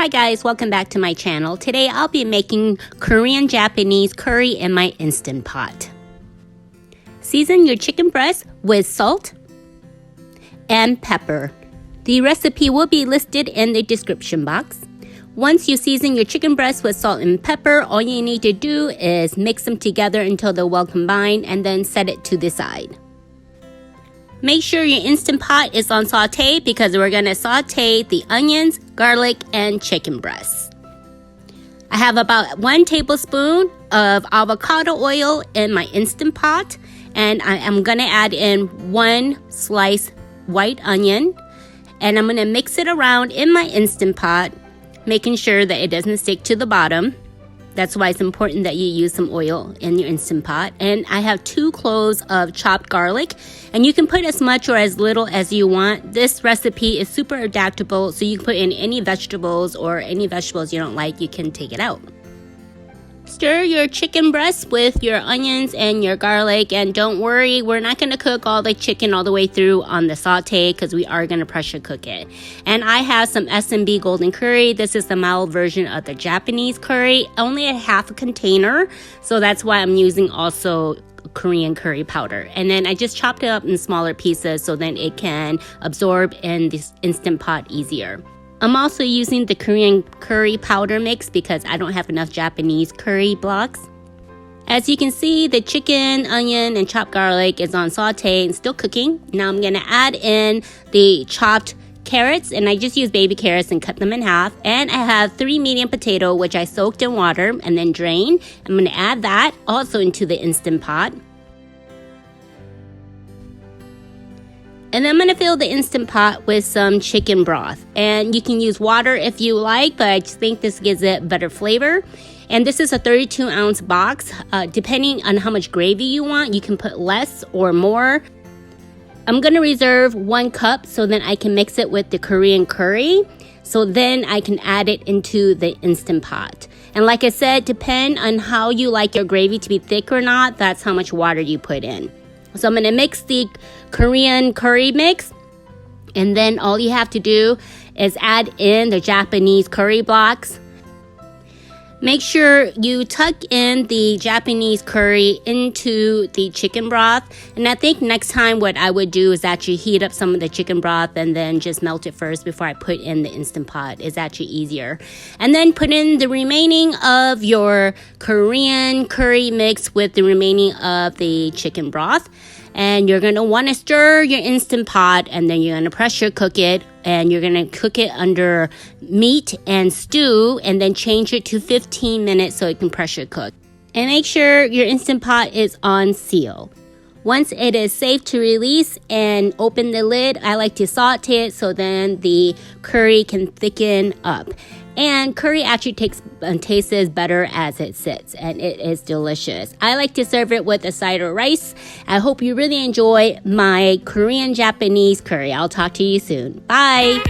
Hi guys, welcome back to my channel. Today I'll be making Korean Japanese curry in my Instant Pot. Season your chicken breast with salt and pepper. The recipe will be listed in the description box. Once you season your chicken breast with salt and pepper, all you need to do is mix them together until they're well combined and then set it to the side. Make sure your Instant Pot is on saute because we're going to saute the onions, garlic, and chicken breasts. I have about 1 tablespoon of avocado oil in my Instant Pot, and I am going to add in 1 sliced white onion, and I'm going to mix it around in my Instant Pot, making sure that it doesn't stick to the bottom. That's why it's important that you use some oil in your Instant Pot. And I have 2 cloves of chopped garlic, and you can put as much or as little as you want. This recipe is super adaptable, so you can put in any vegetables, or any vegetables you don't like, you can take it out. Stir your chicken breast with your onions and your garlic, and don't worry, we're not going to cook all the chicken all the way through on the saute because we are going to pressure cook it. And I have some S&B golden curry. This is the mild version of the Japanese curry, only a half a container, so that's why I'm using also Korean curry powder. And then I just chopped it up in smaller pieces so then it can absorb in this Instant Pot easier. I'm also using the Korean curry powder mix because I don't have enough Japanese curry blocks. As you can see, the chicken, onion, and chopped garlic is on saute and still cooking. Now I'm going to add in the chopped carrots, and I just use baby carrots and cut them in half. And I have 3 medium potato, which I soaked in water and then drained. I'm going to add that also into the Instant Pot. And then I'm going to fill the Instant Pot with some chicken broth. And you can use water if you like, but I just think this gives it better flavor. And this is a 32-ounce box. Depending on how much gravy you want, you can put less or more. I'm going to reserve 1 cup so then I can mix it with the Korean curry. So then I can add it into the Instant Pot. And like I said, depend on how you like your gravy to be thick or not. That's how much water you put in. So I'm going to mix the Korean curry mix, and then all you have to do is add in the Japanese curry blocks. Make sure you tuck in the Japanese curry into the chicken broth. And I think next time what I would do is actually heat up some of the chicken broth and then just melt it first before I put in the Instant Pot. It's actually easier. And then put in the remaining of your Korean curry mix with the remaining of the chicken broth. And you're going to want to stir your Instant Pot, and then you're going to pressure cook it, and you're going to cook it under meat and stew, and then change it to 15 minutes so it can pressure cook. And make sure your Instant Pot is on seal. Once it is safe to release and open the lid, I like to saute it so then the curry can thicken up. And curry actually tastes better as it sits, and it is delicious. I like to serve it with a side of rice. I hope you really enjoy my Korean Japanese curry. I'll talk to you soon. Bye!